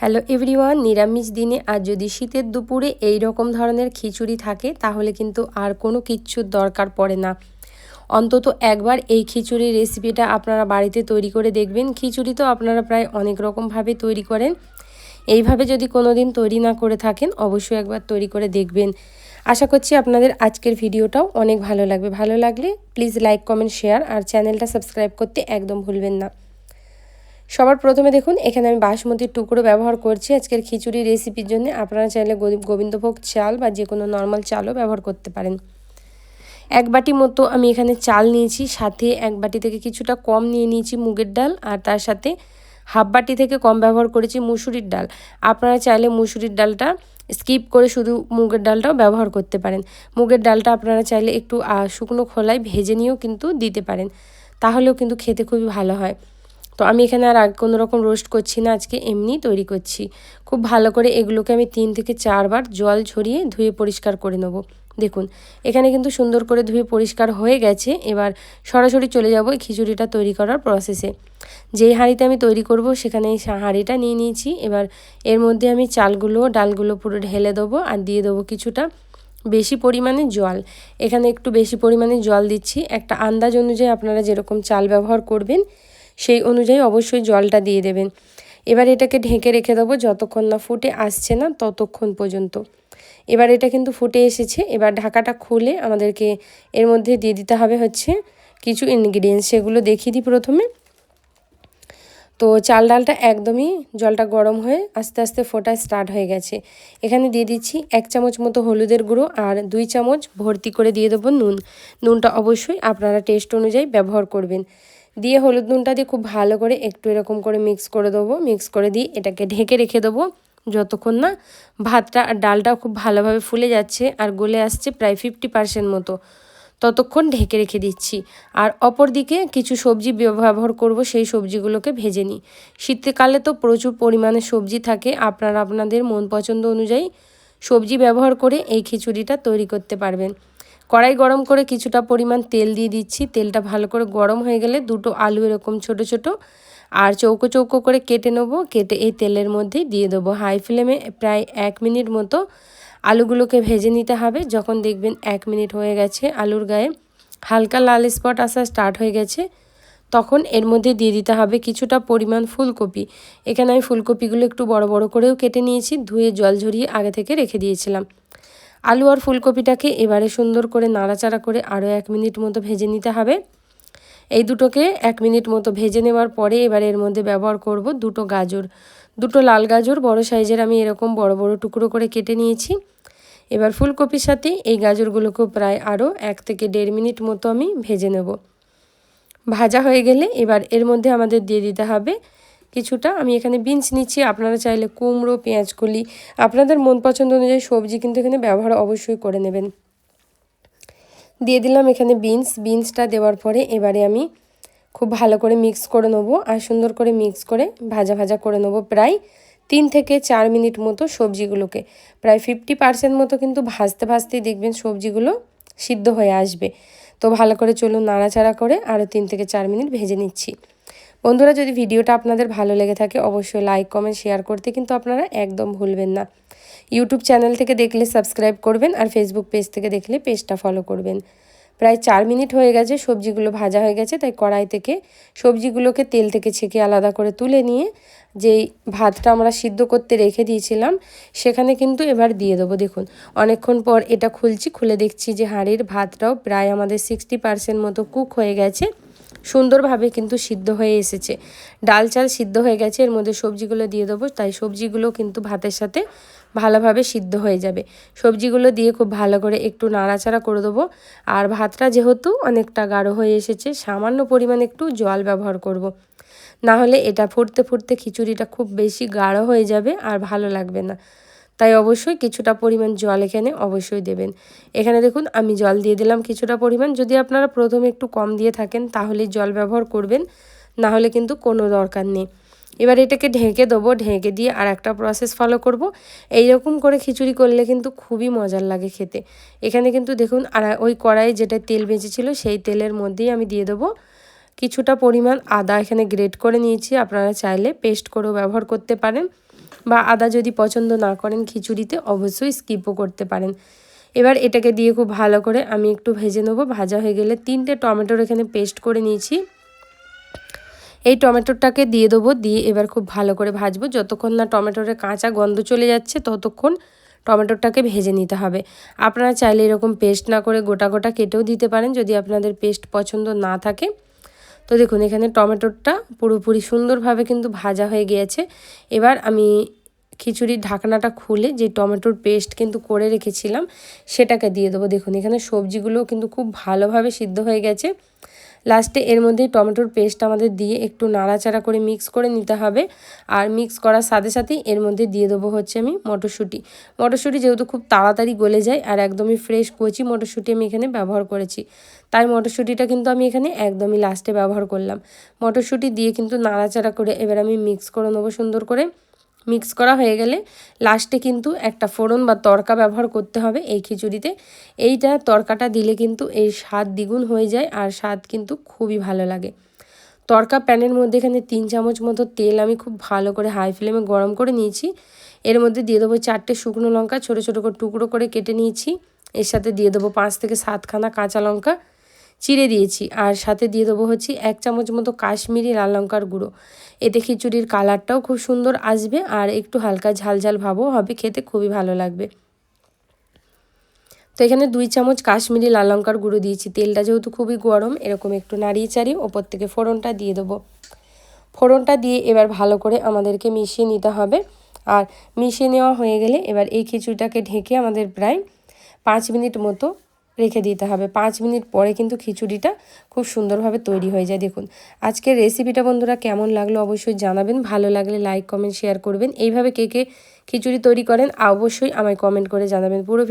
Hello everyone, নিরামিষ দিনে আর যদি শীতের দুপুরে এই রকম ধরনের খিচুড়ি থাকে তাহলে কিন্তু আর কোনো কিচ্ছুর দরকার পড়ে না। অন্তত একবার এই খিচুড়ির রেসিপিটা আপনারা বাড়িতে তৈরি করে দেখবেন। খিচুড়ি তো আপনারা প্রায় অনেক রকমভাবে তৈরি করেন, এইভাবে যদি কোনো দিন তৈরি না করে থাকেন অবশ্যই একবার তৈরি করে দেখবেন। আশা করছি আপনাদের আজকের ভিডিওটাও অনেক ভালো লাগবে। ভালো লাগলে প্লিজ লাইক, কমেন্ট, শেয়ার আর চ্যানেলটা সাবস্ক্রাইব করতে একদম ভুলবেন না। সবার প্রথমে দেখুন এখানে আমি বাসমতির টুকরো ব্যবহার করছি আজকের খিচুড়ি রেসিপির জন্য। আপনারা চাইলে গোবিন্দভোগ চাল বা যে কোনো নর্মাল চালও ব্যবহার করতে পারেন। এক বাটি মতো আমি এখানে চাল নিয়েছি, সাথে এক বাটি থেকে কিছুটা কম নিয়ে নিয়েছি মুগের ডাল, আর তার সাথে হাফ বাটি থেকে কম ব্যবহার করেছি মুসুরির ডাল। আপনারা চাইলে মুসুরির ডালটা স্কিপ করে শুধু মুগের ডালটাও ব্যবহার করতে পারেন। মুগের ডালটা আপনারা চাইলে একটু শুকনো খোলায় ভেজে নিয়েও কিন্তু দিতে পারেন, তাহলেও কিন্তু খেতে খুবই ভালো হয়। তো আমি এখানে আর কোনো রকম রোস্ট করছি না, আজকে এমনি তৈরি করছি। খুব ভালো করে এগুলোকে আমি 3 থেকে 4 বার জল ঝরিয়ে ধুয়ে পরিষ্কার করে নেব। দেখুন এখানে কিন্তু সুন্দর করে ধুয়ে পরিষ্কার হয়ে গেছে। এবার সরাসরি চলে যাব এই খিচুড়িটা তৈরি করার প্রসেসে। যেই হাঁড়িতে আমি তৈরি করব সেখানে এই হাঁড়িটা নিয়ে নিয়েছি। এবার এর মধ্যে আমি চালগুলো ডালগুলো পুরো ঢেলে দেবো আর দিয়ে দেবো কিছুটা বেশি পরিমাণে জল। এখানে একটু বেশি পরিমাণে জল দিচ্ছি, একটা আন্দাজ অনুযায়ী আপনারা যেরকম চাল ব্যবহার করবেন সেই অনুযায়ী অবশ্যই জলটা দিয়ে দেবেন। এবার এটাকে ঢেকে রেখে দেবো যতক্ষণ না ফুটে আসছে না ততক্ষণ পর্যন্ত। এবার এটা কিন্তু ফুটে এসেছে। এবার ঢাকাটা খুলে আমাদেরকে এর মধ্যে দিয়ে দিতে হবে হচ্ছে কিছু ইনগ্রিডিয়েন্টস, সেগুলো দেখিয়ে দিই প্রথমে। তো চাল ডালটা একদমই জলটা গরম হয়ে আস্তে আস্তে ফোটা স্টার্ট হয়ে গেছে। এখানে দিয়ে দিচ্ছি 1 চামচ মতো হলুদের গুঁড়ো আর 2 চামচ ভর্তি করে দিয়ে দেবো নুন। নুনটা অবশ্যই আপনারা টেস্ট অনুযায়ী ব্যবহার করবেন। দিয়ে হলুদ নুনটা দিয়ে খুব ভালো করে একটু এরকম করে মিক্স করে দেবো। মিক্স করে দিয়ে এটাকে ঢেকে রেখে দেবো যতক্ষণ না ভাতটা আর ডালটাও খুব ভালোভাবে ফুলে যাচ্ছে আর গলে আসছে প্রায় 50% মতো, ততক্ষণ ঢেকে রেখে দিচ্ছি। আর অপর দিকে কিছু সবজি ব্যবহার করব, সেই সবজিগুলোকে ভেজে নিই। শীতকালে তো প্রচুর পরিমাণে সবজি থাকে, আপনারা আপনাদের মন পছন্দ অনুযায়ী সবজি ব্যবহার করে এই খিচুড়িটা তৈরি করতে পারবেন। কড়াই গরম করে কিছুটা পরিমাণ তেল দিয়ে দিচ্ছি। তেলটা ভালো করে গরম হয়ে গেলে দুটো আলু এরকম ছোট ছোট আর চৌকো চৌকো করে কেটে নেবো। কেটে এই তেলের মধ্যেই দিয়ে দেবো। হাই ফ্লেমে প্রায় 1 মিনিট মতো আলুগুলোকে ভেজে নিতে হবে। যখন দেখবেন 1 মিনিট হয়ে গেছে, আলুর গায়ে হালকা লাল স্পট আসা স্টার্ট হয়ে গেছে, তখন এর মধ্যে দিয়ে দিতে হবে কিছুটা পরিমাণ ফুলকপি। এখানে আমি ফুলকপিগুলো একটু বড় বড় করেও কেটে নিয়েছি, ধুয়ে জল ঝরিয়ে আগে থেকে রেখে দিয়েছিলাম। আলু আর ফুলকপিটাকে এবারে সুন্দর করে নাড়াচাড়া করে আরও 1 মিনিট মতো ভেজে নিতে হবে। এই দুটোকে 1 মিনিট মতো ভেজে নেওয়ার পরে এবার এর মধ্যে ব্যবহার করব দুটো গাজর। দুটো লাল গাজর বড় সাইজের আমি এরকম বড় বড় টুকরো করে কেটে নিয়েছি। এবার ফুলকপির সাথে এই গাজরগুলোকেও প্রায় আরও 1 থেকে 1.5 মিনিট মতো আমি ভেজে নেব। ভাজা হয়ে গেলে এবার এর মধ্যে আমাদের দিয়ে দিতে হবে কিছুটা, আমি এখানে বিনস নিচ্ছি। আপনারা চাইলে কুমড়ো, পেঁয়াজকলি, আপনাদের মন পছন্দ অনুযায়ী সবজি কিন্তু এখানে ব্যবহার অবশ্যই করে নেবেন। দিয়ে দিলাম এখানে বিনসটা দেওয়ার পরে এবারে আমি খুব ভালো করে মিক্স করে নেবো আর সুন্দর করে মিক্স করে ভাজা ভাজা করে নেবো প্রায় 3 থেকে 4 মিনিট মতো। সবজিগুলোকে প্রায় 50% মতো কিন্তু ভাজতে ভাজতেই দেখবেন সবজিগুলো সিদ্ধ হয়ে আসবে। তো ভালো করে চলুন নাড়াচাড়া করে আরও 3 থেকে 4 মিনিট ভেজে নিচ্ছি। বন্ধুরা, যদি ভিডিওটা আপনাদের ভালো লেগে থাকে অবশ্যই লাইক, কমেন্ট, শেয়ার করতে কিন্তু আপনারা একদম ভুলবেন না। ইউটিউব চ্যানেল থেকে দেখলে সাবস্ক্রাইব করবেন আর ফেসবুক পেজ থেকে দেখলে পেজটা ফলো করবেন। প্রায় 4 মিনিট হয়ে গেছে, সবজিগুলো ভাজা হয়ে গেছে, তাই কড়াই থেকে সবজিগুলোকে তেল থেকে ছেঁকে আলাদা করে তুলে নিয়ে যেই ভাতটা আমরা সিদ্ধ করতে রেখে দিয়েছিলাম সেখানে কিন্তু এবার দিয়ে দেবো। দেখুন অনেকক্ষণ পর এটা খুলছি, খুলে দেখছি যে হাঁড়ির ভাতটাও প্রায় আমাদের 60% মতো কুক হয়ে গেছে, সুন্দরভাবে কিন্তু সিদ্ধ হয়ে এসেছে। ডাল চাল সিদ্ধ হয়ে গেছে, এর মধ্যে সবজিগুলো দিয়ে দেবো, তাই সবজিগুলো কিন্তু ভাতের সাথে ভালোভাবে সিদ্ধ হয়ে যাবে। সবজিগুলো দিয়ে খুব ভালো করে একটু নাড়াচাড়া করে দেবো। আর ভাতটা যেহেতু অনেকটা গাঢ় হয়ে এসেছে, সামান্য পরিমাণে একটু জল ব্যবহার করব। না হলে এটা ফুটতে ফুটতে খিচুড়িটা খুব বেশি গাঢ় হয়ে যাবে আর ভালো লাগবে না। তাই অবশ্যই কিছুটা পরিমাণ জল এখানে অবশ্যই দেবেন। এখানে দেখুন আমি জল দিয়ে দিলাম কিছুটা পরিমাণ। যদি আপনারা প্রথমে একটু কম দিয়ে থাকেন তাহলে জল ব্যবহার করবেন, না হলে কিন্তু কোনো দরকার নেই। এবার এটাকে ঢেকে দেবো, ঢেকে দিয়ে আর একটা প্রসেস ফলো করব। এইরকম করে খিচুড়ি করলে কিন্তু খুবই মজার লাগে খেতে। এখানে কিন্তু দেখুন আর ওই কড়াইয়ে যেটা তেল বেঁচেছিল সেই তেলের মধ্যেই আমি দিয়ে দেবো কিছুটা পরিমাণ আদা। এখানে গ্রেট করে নিয়েছি, আপনারা চাইলে পেস্ট করেও ব্যবহার করতে পারেন। বা আদা যদি পছন্দ না করেন খিচুড়িতে অবশ্যই স্কিপও করতে পারেন। এবার এটাকে দিয়ে খুব ভালো করে আমি একটু ভেজে নেবো। ভাজা হয়ে গেলে 3টে টমেটোর এখানে পেস্ট করে নিয়েছি, এই টমেটোটাকে দিয়ে দেবো। দিয়ে এবার খুব ভালো করে ভাজবো, যতক্ষণ না টমেটোর কাঁচা গন্ধ চলে যাচ্ছে ততক্ষণ টমেটোটাকে ভেজে নিতে হবে। আপনারা চাইলে এরকম পেস্ট না করে গোটা গোটা কেটেও দিতে পারেন যদি আপনাদের পেস্ট পছন্দ না থাকে। তো দেখুন এখানে টমেটোটা পুরোপুরি সুন্দরভাবে কিন্তু ভাজা হয়ে গিয়েছে। এবার আমি খিচুড়ির ঢাকনাটা খুলে যে টমেটোর পেস্ট কিন্তু করে রেখেছিলাম সেটাকে দিয়ে দেবো। দেখুন এখানে সবজিগুলো কিন্তু খুব ভালোভাবে সিদ্ধ হয়ে গেছে। লাস্টে এর মধ্যে টমেটোর পেস্ট আমাদের দিয়ে একটু নাড়াচাড়া করে মিক্স করে নিতে হবে। আর মিক্স করার সাথে সাথেই এর মধ্যে দিয়ে দেবো হচ্ছে আমি মটরশুঁটি। মটরশুঁটি যেহেতু খুব তাড়াতাড়ি গলে যায় আর একদমই ফ্রেশ কচি মটরশুঁটি আমি এখানে ব্যবহার করেছি, তাই মটরশুঁটিটা কিন্তু আমি এখানে একদমই লাস্টে ব্যবহার করলাম। মটরশুঁটি দিয়ে কিন্তু নাড়াচাড়া করে এবার আমি মিক্স করে নেবো সুন্দর করে। মিক্স করা হয়ে গেলে লাস্টে কিন্তু একটা ফোড়ন বা তড়কা ব্যবহার করতে হবে এই খিচুড়িতে। এইটা তড়কাটা দিলে কিন্তু এর স্বাদ দ্বিগুণ হয়ে যায় আর স্বাদ কিন্তু খুবই ভালো লাগে। তড়কা প্যানের মধ্যে এখানে 3 চামচ মতো তেল আমি খুব ভালো করে হাই ফ্লেমে গরম করে নিয়েছি। এর মধ্যে দিয়ে দেবো 4টে শুকনো লঙ্কা ছোটো ছোটো করে টুকরো করে কেটে নিয়েছি। এর সাথে দিয়ে দেবো 5 থেকে 7খানা কাঁচা লঙ্কা চিড়ে দিয়েছি। আর সাথে দিয়ে দেবো হচ্ছে 1 চামচ মতো কাশ্মীরি লাল লঙ্কার গুঁড়ো। এতে খিচুড়ির কালারটাও খুব সুন্দর আসবে আর একটু হালকা ঝাল ঝাল ভাবও হবে, খেতে খুবই ভালো লাগবে। তো এখানে 2 চামচ কাশ্মীরি লাল লঙ্কার গুঁড়ো দিয়েছি। তেলটা যেহেতু খুবই গরম, এরকম একটু নাড়িয়ে চাড়িয়ে ওপর থেকে ফোড়নটা দিয়ে দেবো। ফোড়নটা দিয়ে এবার ভালো করে আমাদেরকে মিশিয়ে নিতে হবে। আর মিশিয়ে নেওয়া হয়ে গেলে এবার এই খিচুড়িটাকে ঢেকে আমাদের প্রায় 5 মিনিট মতো রেখে দিতে হবে। 5 মিনিট পরে কিন্তু খিচুড়িটা খুব সুন্দরভাবে তৈরি হয়ে যায়। দেখুন আজকের রেসিপিটা বন্ধুরা কেমন লাগলো অবশ্যই জানাবেন। ভালো লাগলে লাইক কমেন্ট শেয়ার করবেন। এইভাবে কে কে খিচুড়ি তৈরি করেন অবশ্যই আমায় কমেন্ট করে জানাবেন। পুরো